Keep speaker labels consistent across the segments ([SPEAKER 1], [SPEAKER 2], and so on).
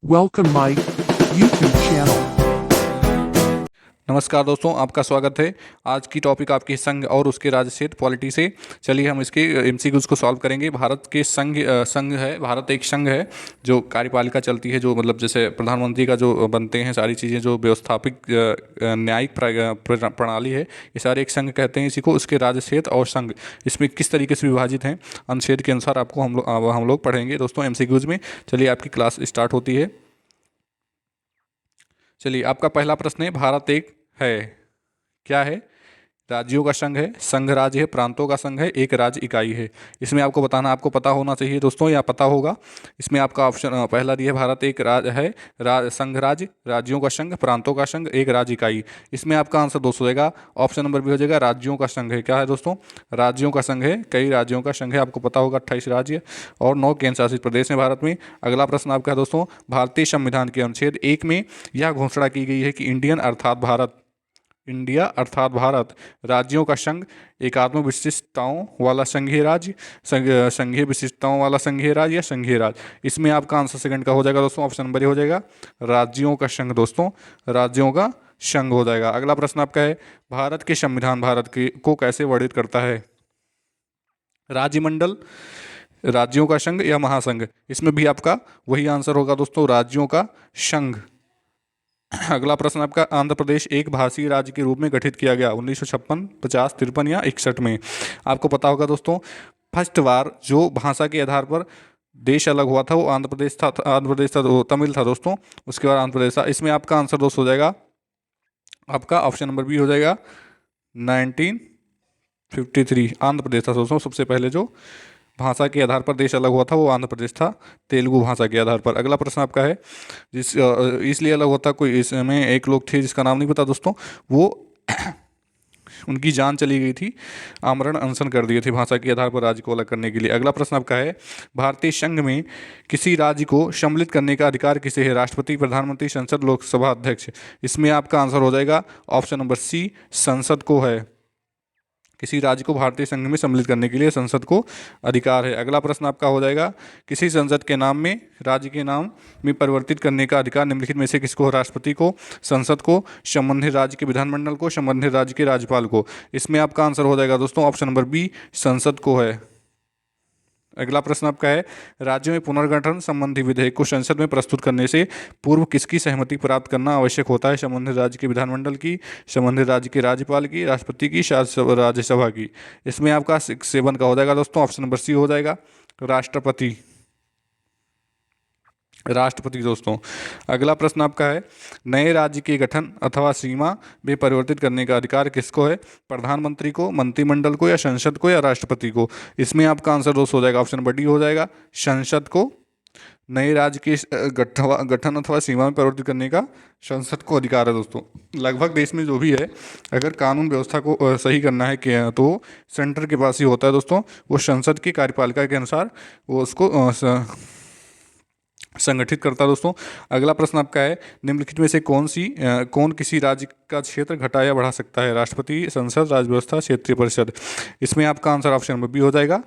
[SPEAKER 1] Welcome my YouTube channel.
[SPEAKER 2] नमस्कार दोस्तों, आपका स्वागत है। आज की टॉपिक आपकी संघ और उसके राज्य क्षेत्र पॉलिटी से। चलिए हम इसके एमसीक्यूज को सॉल्व करेंगे। भारत के संघ है, भारत एक संघ है जो कार्यपालिका चलती है, जो मतलब जैसे प्रधानमंत्री का जो बनते हैं सारी चीज़ें, जो व्यवस्थापिक न्यायिक प्रणाली है, ये सारे एक संघ कहते हैं इसी को। उसके राज्य क्षेत्र और संघ इसमें किस तरीके से विभाजित हैं अनुच्छेद के अनुसार आपको हम लोग पढ़ेंगे दोस्तों एमसीक्यूज में। चलिए आपकी क्लास स्टार्ट होती है। चलिए आपका पहला प्रश्न है, भारत एक है, क्या है? राज्यों का संघ है, संघ राज्य है, प्रांतों का संघ है, एक राज्य इकाई है। इसमें आपको बताना, आपको पता होना चाहिए दोस्तों, या पता होगा। इसमें आपका ऑप्शन पहला दिया है, भारत एक राज्य है, संघ राज्य, राज्यों का संघ, प्रांतों का संघ, एक राज्य इकाई। इसमें आपका आंसर दोस्तों हो जाएगा ऑप्शन नंबर बी हो जाएगा, राज्यों का संघ है। क्या है दोस्तों? राज्यों का संघ है, कई राज्यों का संघ है। आपको पता होगा 28 राज्य और 9 केंद्र शासित प्रदेश हैं भारत में। अगला प्रश्न आपका है दोस्तों, भारतीय संविधान के अनुच्छेद 1 में यह घोषणा की गई है कि इंडियन अर्थात भारत, इंडिया अर्थात भारत राज्यों का संघ, एकात्म विशिष्टताओं वाला संघीय राज्य, संघीय विशिष्टताओं वाला संघीय राज्य या संघीय राज्य। इसमें आपका आंसर सेकंड का हो जाएगा दोस्तों, ऑप्शन नंबर ए हो जाएगा, राज्यों का संघ दोस्तों, राज्यों का संघ हो जाएगा। अगला प्रश्न आपका है, भारत के संविधान भारत के को कैसे वर्णित करता है? राज्यमंडल, राज्यों का संघ या महासंघ? इसमें भी आपका वही आंसर होगा दोस्तों, राज्यों का संघ। अगला प्रश्न आपका, आंध्र प्रदेश एक भाषीय राज्य के रूप में गठित किया गया 1956, 50, 53 या 61 में? आपको पता होगा दोस्तों, फर्स्ट बार जो भाषा के आधार पर देश अलग हुआ था वो आंध्र प्रदेश था, वो तमिल था दोस्तों, उसके बाद आंध्र प्रदेश था। इसमें आपका आंसर दोस्तों हो जाएगा आपका ऑप्शन नंबर बी हो जाएगा, 1953 आंध्र प्रदेश था दोस्तों। सबसे पहले जो भाषा के आधार पर देश अलग हुआ था वो आंध्र प्रदेश था, तेलुगु भाषा के आधार पर। अगला प्रश्न आपका है, इसलिए अलग होता, कोई इसमें एक लोग थे जिसका नाम नहीं पता दोस्तों, वो उनकी जान चली गई थी, आमरण अनशन कर दिए थे भाषा के आधार पर राज्य को अलग करने के लिए। अगला प्रश्न आपका है, भारतीय संघ में किसी राज्य को सम्मिलित करने का अधिकार किसे है? राष्ट्रपति, प्रधानमंत्री, संसद, लोकसभा अध्यक्ष? इसमें आपका आंसर हो जाएगा ऑप्शन नंबर सी, संसद को है। किसी राज्य को भारतीय संघ में सम्मिलित करने के लिए संसद को अधिकार है। अगला प्रश्न आपका हो जाएगा, किसी संसद के नाम में राज्य के नाम में परिवर्तित करने का अधिकार निम्नलिखित में से किसको है? राष्ट्रपति को, संसद को, संबंधित राज्य के विधानमंडल को, संबंधित राज्य के राज्यपाल को? इसमें आपका आंसर हो जाएगा दोस्तों ऑप्शन नंबर बी, संसद को है। अगला प्रश्न आपका है, राज्यों में पुनर्गठन संबंधी विधेयक को संसद में प्रस्तुत करने से पूर्व किसकी सहमति प्राप्त करना आवश्यक होता है? संबंधित राज्य के विधानमंडल की, संबंधित राज्य के राज्यपाल की, राष्ट्रपति की, राज्यसभा की? इसमें आपका 7 का हो जाएगा दोस्तों, ऑप्शन नंबर सी हो जाएगा, राष्ट्रपति, राष्ट्रपति दोस्तों। अगला प्रश्न आपका है, नए राज्य के गठन अथवा सीमा में परिवर्तित करने का अधिकार किसको है? प्रधानमंत्री को, मंत्रिमंडल को, या संसद को, या राष्ट्रपति को? इसमें आपका आंसर दोस्तों हो जाएगा ऑप्शन नंबर डी हो जाएगा, संसद को। नए राज्य के गठन अथवा सीमा में परिवर्तित करने का संसद को अधिकार है दोस्तों। लगभग देश में जो भी है, अगर कानून व्यवस्था को सही करना है कि तो सेंटर के पास ही होता है दोस्तों, वो संसद की कार्यपालिका के अनुसार वो उसको संगठित करता है दोस्तों। अगला प्रश्न आपका है, निम्नलिखित में से कौन किसी राज्य का क्षेत्र घटा या बढ़ा सकता है? राष्ट्रपति, संसद, राज्य व्यवस्था, क्षेत्रीय परिषद? इसमें आपका आंसर ऑप्शन नंबर बी हो जाएगा,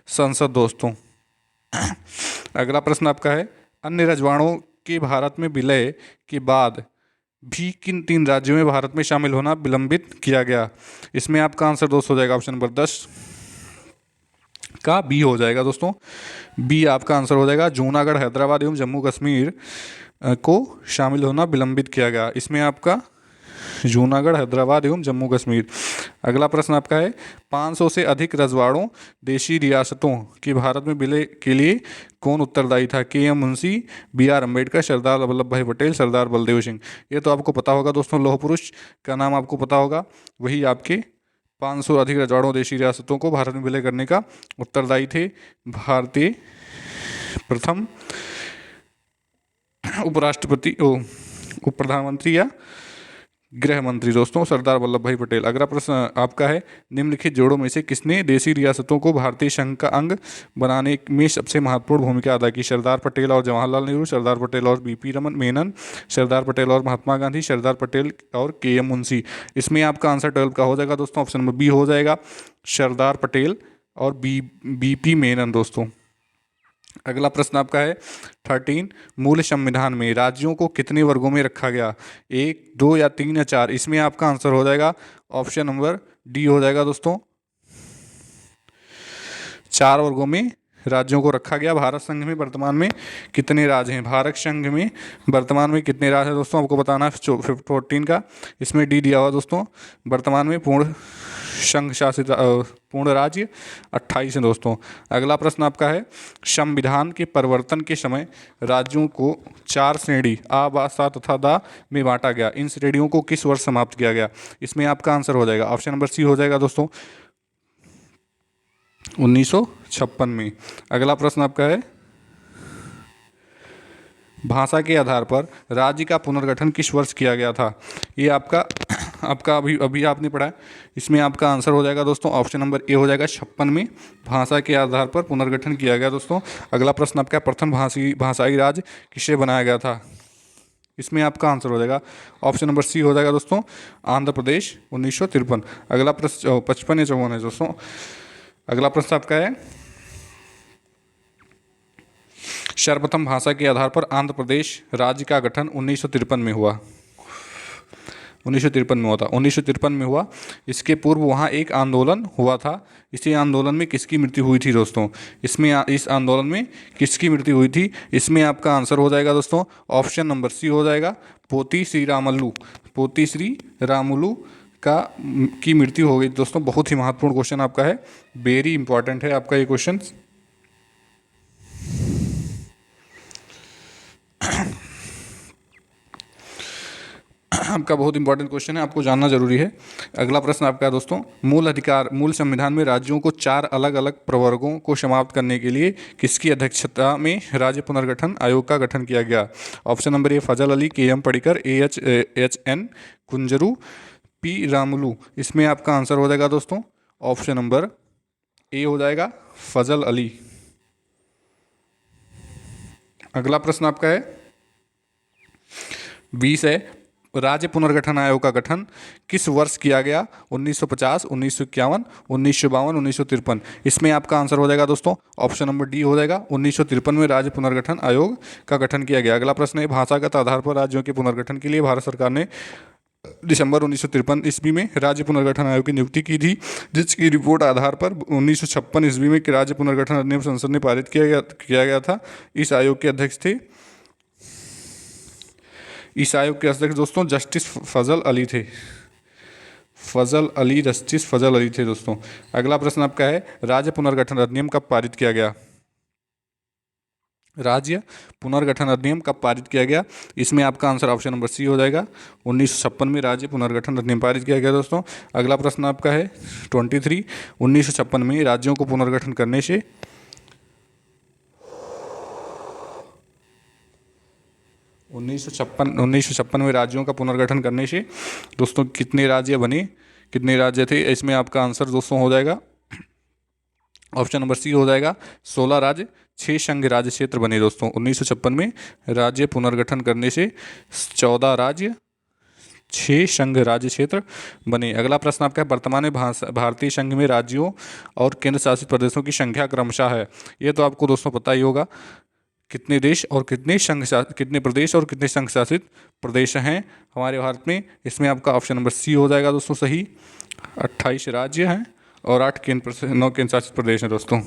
[SPEAKER 2] संसद दोस्तों। अगला प्रश्न आपका है, अन्य रजवाड़ों के भारत में विलय के बाद भी किन 3 राज्यों में भारत में शामिल होना विलंबित किया गया? इसमें आपका आंसर दोस्तों हो जाएगा ऑप्शन नंबर 10 का बी हो जाएगा दोस्तों, बी आपका आंसर हो जाएगा, जूनागढ़, हैदराबाद एवं जम्मू कश्मीर को शामिल होना विलंबित किया गया। इसमें आपका जूनागढ़, हैदराबाद एवं जम्मू कश्मीर। अगला प्रश्न आपका है, 500 से अधिक रजवाड़ों देशी रियासतों के भारत में विलय के लिए कौन उत्तरदायी था? K M Munshi, B R Ambedkar, Sardar Vallabh Bhai Patel, सरदार बलदेव सिंह? ये तो आपको पता होगा दोस्तों, लौह पुरुष का नाम आपको पता होगा, वही आपके 500 अधिक रजवाड़ों देशी रियासतों को भारत में विलय करने का उत्तरदायी थे भारतीय प्रथम उपराष्ट्रपति, उप प्रधानमंत्री या गृह मंत्री दोस्तों, सरदार वल्लभ भाई पटेल। अगला प्रश्न आपका है, निम्नलिखित जोड़ों में से किसने देशी रियासतों को भारतीय संघ का अंग बनाने में सबसे महत्वपूर्ण भूमिका अदा की? सरदार पटेल और जवाहरलाल नेहरू, सरदार पटेल और बीपी रमन मेनन, सरदार पटेल और महात्मा गांधी, सरदार पटेल और के एम मुंशी? इसमें आपका आंसर 12 का हो जाएगा दोस्तों, ऑप्शन नंबर बी हो जाएगा, सरदार पटेल और बीपी मेनन दोस्तों। अगला प्रश्न आपका है 13, मूल संविधान में राज्यों को कितने वर्गों में रखा गया? 1, 2 या 3 या 4? इसमें आपका आंसर हो जाएगा ऑप्शन नंबर डी हो जाएगा दोस्तों, 4 वर्गों में राज्यों को रखा गया। भारत संघ में वर्तमान में कितने राज्य हैं? भारत संघ में वर्तमान में कितने राज्य हैं दोस्तों, आपको बताना है 14 का। इसमें डी दिया हुआ दोस्तों। वर्तमान में पूर्ण संघ शासित पूर्ण राज्य 28 हैं दोस्तों। अगला प्रश्न आपका है संविधान के परिवर्तन के समय राज्यों को 4 श्रेणी आ, बा, सा तथा दा में बांटा गया। इन श्रेणियों को किस वर्ष समाप्त किया गया? इसमें आपका आंसर हो जाएगा ऑप्शन नंबर सी हो जाएगा दोस्तों, 1956 में। अगला प्रश्न आपका है भाषा के आधार पर राज्य का पुनर्गठन किस वर्ष किया गया था? ये आपका अभी आपने पढ़ा है। इसमें आपका आंसर हो जाएगा दोस्तों ऑप्शन नंबर ए हो जाएगा 56 में भाषा के आधार पर पुनर्गठन किया गया दोस्तों। अगला प्रश्न आपका प्रथम भाषाई राज्य किसे बनाया गया था? इसमें आपका आंसर हो जाएगा ऑप्शन नंबर सी हो जाएगा दोस्तों, आंध्र प्रदेश 1953। अगला प्रश्न 55 या 54 है दोस्तों। अगला प्रश्न आपका है सर्वप्रथम भाषा के आधार पर आंध्र प्रदेश राज्य का गठन 1953 में हुआ। 1953 में हुआ था, 1953 में हुआ। इसके पूर्व वहाँ एक आंदोलन हुआ था। इसी आंदोलन में किसकी मृत्यु हुई थी दोस्तों? इस आंदोलन में किसकी मृत्यु हुई थी? इसमें आपका आंसर हो जाएगा दोस्तों ऑप्शन नंबर सी हो जाएगा, पोती श्री रामुलु की मृत्यु हो गई दोस्तों। बहुत ही महत्वपूर्ण क्वेश्चन आपका है, वेरी इंपॉर्टेंट है आपका ये क्वेश्चन। आपका बहुत इंपॉर्टेंट क्वेश्चन है, आपको जानना जरूरी है। अगला प्रश्न आपका है दोस्तों मूल संविधान में राज्यों को 4 अलग अलग प्रवर्गों को समाप्त करने के लिए किसकी अध्यक्षता में राज्य पुनर्गठन आयोग का गठन किया गया? Option number A Fazal Ali, K M Panikkar, H N Kunzru, P Ramulu. इसमें आपका आंसर हो जाएगा दोस्तों ऑप्शन नंबर ए हो जाएगा फजल अली। अगला प्रश्न आपका है 20 है राज्य पुनर्गठन आयोग का गठन किस वर्ष किया गया? 1950, 1951, 1952, 1953। इसमें आपका आंसर हो जाएगा दोस्तों ऑप्शन नंबर डी हो जाएगा, 1953 में राज्य पुनर्गठन आयोग का गठन किया गया। अगला प्रश्न है भाषागत आधार पर राज्यों के पुनर्गठन के लिए भारत सरकार ने दिसंबर 1953 ईस्वी में राज्य पुनर्गठन आयोग की नियुक्ति की थी, जिसकी रिपोर्ट आधार पर 1956 ईस्वी में राज्य पुनर्गठन अधिनियम संसद ने पारित किया गया था। इस आयोग के अध्यक्ष दोस्तों जस्टिस फजल अली थे। जस्टिस फजल अली थे दोस्तों। अगला प्रश्न आपका है राज्य पुनर्गठन अधिनियम कब पारित किया गया? राज्य पुनर्गठन अधिनियम कब पारित किया गया? इसमें आपका आंसर ऑप्शन नंबर सी हो जाएगा, 1956 में राज्य पुनर्गठन अधिनियम पारित किया गया दोस्तों। अगला प्रश्न आपका है 23, 1956 में राज्यों को पुनर्गठन करने से 1956 में राज्यों का पुनर्गठन करने से दोस्तों कितने राज्य बने, कितने राज्य थे? इसमें आपका आंसर दोस्तों हो जाएगा ऑप्शन नंबर सी हो जाएगा 16 राज्य, 6 संघ राज्य क्षेत्र बने दोस्तों। 1956 में राज्य पुनर्गठन करने से 14 राज्य, 6 संघ राज्य क्षेत्र बने। अगला प्रश्न आपका है वर्तमान में भारतीय संघ में राज्यों और केंद्र शासित प्रदेशों की संख्या क्रमशः है। ये तो आपको दोस्तों पता ही होगा, कितने प्रदेश और कितने संघ शासित प्रदेश हैं हमारे भारत में। इसमें आपका ऑप्शन नंबर सी हो जाएगा दोस्तों सही, 28 राज्य हैं और 9 केंद्र शासित प्रदेश हैं दोस्तों।